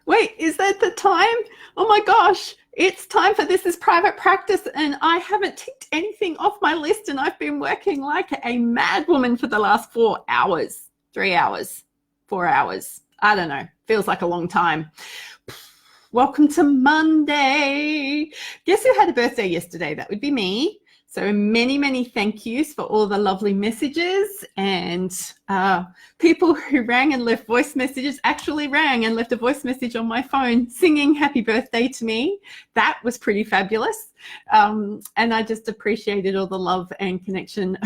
Wait, is that the time? Oh my gosh, it's time for This is Private Practice, and I haven't ticked anything off my list, and I've been working like a mad woman for the last 4 hours, 3 hours, 4 hours. I don't know. Feels like a long time. Welcome to Monday. Guess who had a birthday yesterday? That would be me. So many, many thank yous for all the lovely messages, and people who rang and left voice messages actually rang and left a voice message on my phone singing happy birthday to me. That was pretty fabulous. And I just appreciated all the love and connection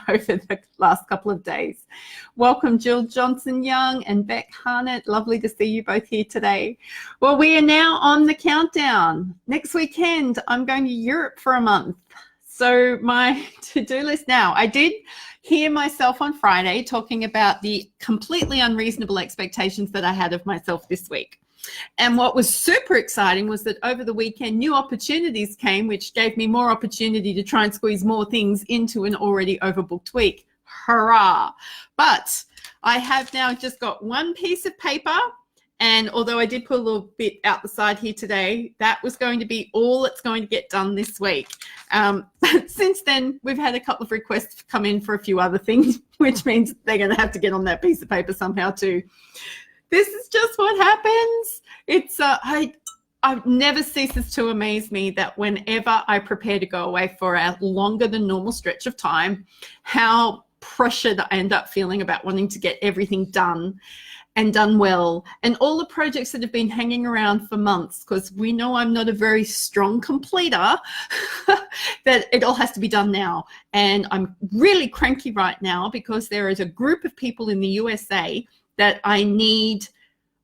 over the last couple of days. Welcome Jill Johnson-Young and Beck Harnett. Lovely to see you both here today. Well, we are now on the countdown. Next weekend, I'm going to Europe for a month. So my to-do list now, I did hear myself on Friday talking about the completely unreasonable expectations that I had of myself this week. And what was super exciting was that over the weekend, new opportunities came, which gave me more opportunity to try and squeeze more things into an already overbooked week. Hurrah. But I have now just got one piece of paper. And although I did put a little bit out the side here today, that was going to be all that's going to get done this week. But since then, we've had a couple of requests come in for a few other things, which means they're going to have to get on that piece of paper somehow too. This is just what happens. It's I've never ceases to amaze me that whenever I prepare to go away for a longer than normal stretch of time, how pressured I end up feeling about wanting to get everything done and done well, and all the projects that have been hanging around for months, because we know I'm not a very strong completer, that it all has to be done now. And I'm really cranky right now because there is a group of people in the USA that I need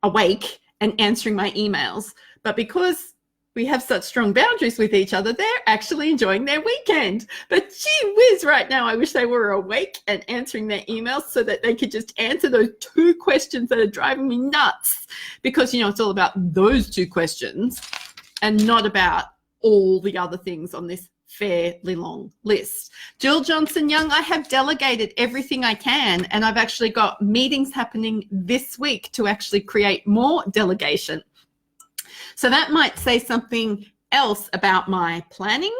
awake and answering my emails. But because we have such strong boundaries with each other, they're actually enjoying their weekend. But gee whiz, right now, I wish they were awake and answering their emails so that they could just answer those 2 questions that are driving me nuts. Because, you know, it's all about those 2 questions and not about all the other things on this fairly long list. Jill Johnson-Young, I have delegated everything I can, and I've actually got meetings happening this week to actually create more delegation. So that might say something else about my planning,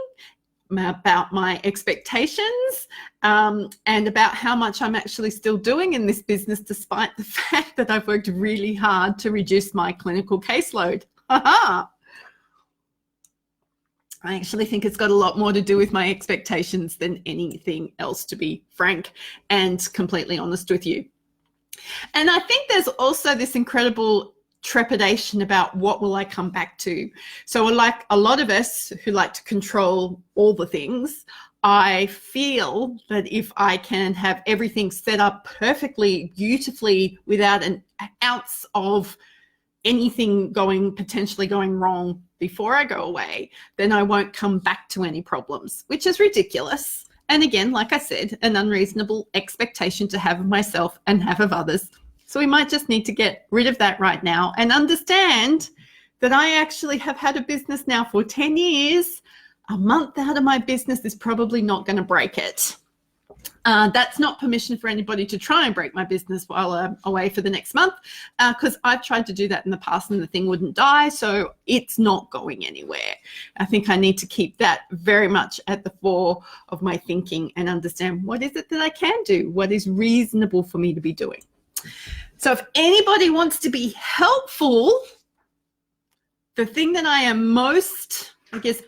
about my expectations, and about how much I'm actually still doing in this business, despite the fact that I've worked really hard to reduce my clinical caseload. I actually think it's got a lot more to do with my expectations than anything else, to be frank and completely honest with you. And I think there's also this incredible trepidation about what will I come back to. So like a lot of us who like to control all the things, I feel that if I can have everything set up perfectly, beautifully, without an ounce of anything potentially going wrong before I go away, then I won't come back to any problems, which is ridiculous. And again, like I said, an unreasonable expectation to have of myself and have of others. So we might just need to get rid of that right now and understand that I actually have had a business now for 10 years. A month out of my business is probably not going to break it. That's not permission for anybody to try and break my business while I'm away for the next month, because I've tried to do that in the past and the thing wouldn't die, so it's not going anywhere. I think I need to keep that very much at the fore of my thinking and understand what is it that I can do, what is reasonable for me to be doing. So if anybody wants to be helpful, the thing that I am most,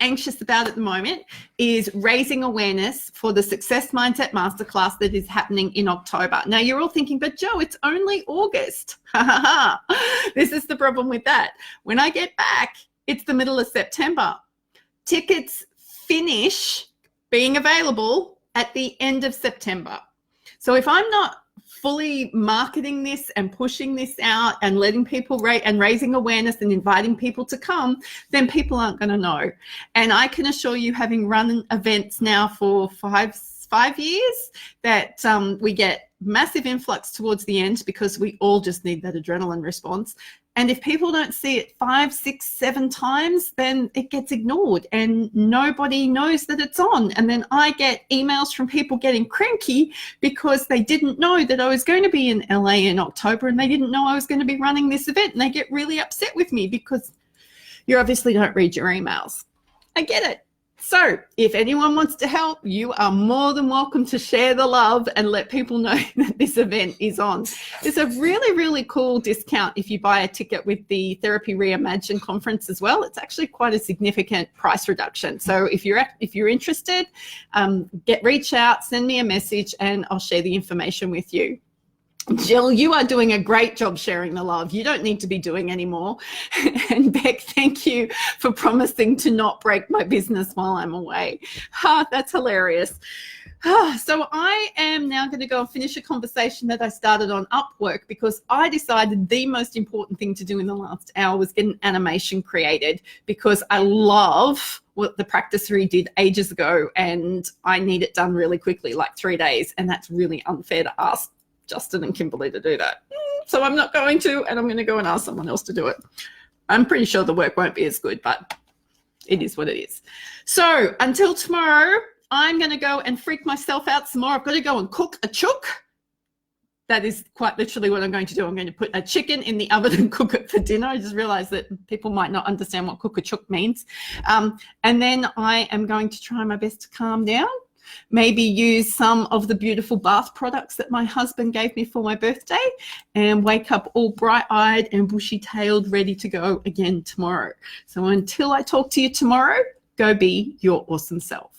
anxious about at the moment is raising awareness for the Success Mindset Masterclass that is happening in October. Now you're all thinking, but Jo, it's only August. This is the problem with that. When I get back, it's the middle of September. Tickets finish being available at the end of September. So if I'm not fully marketing this and pushing this out and letting people and raising awareness and inviting people to come, then people aren't going to know. And I can assure you, having run events now for five years, that we get massive influx towards the end because we all just need that adrenaline response. And if people don't see it 5, 6, 7 times, then it gets ignored and nobody knows that it's on. And then I get emails from people getting cranky because they didn't know that I was going to be in LA in October, and they didn't know I was going to be running this event. And they get really upset with me because you obviously don't read your emails. I get it. So if anyone wants to help, you are more than welcome to share the love and let people know that this event is on. There's a really, really cool discount if you buy a ticket with the Therapy Reimagine conference as well. It's actually quite a significant price reduction. So if you're interested, reach out, send me a message, and I'll share the information with you. Jill, you are doing a great job sharing the love. You don't need to be doing any more. And Beck, thank you for promising to not break my business while I'm away. That's hilarious. So I am now going to go and finish a conversation that I started on Upwork, because I decided the most important thing to do in the last hour was get an animation created, because I love what the practicery did ages ago and I need it done really quickly, like 3 days. And that's really unfair to ask Justin and Kimberly to do that. So I'm not going to, and I'm going to go and ask someone else to do it. I'm pretty sure the work won't be as good, but it is what it is. So until tomorrow, I'm going to go and freak myself out some more. I've got to go and cook a chook. That is quite literally what I'm going to do. I'm going to put a chicken in the oven and cook it for dinner. I just realized that people might not understand what cook a chook means. And then I am going to try my best to calm down. Maybe use some of the beautiful bath products that my husband gave me for my birthday, and wake up all bright-eyed and bushy-tailed, ready to go again tomorrow. So until I talk to you tomorrow, go be your awesome self.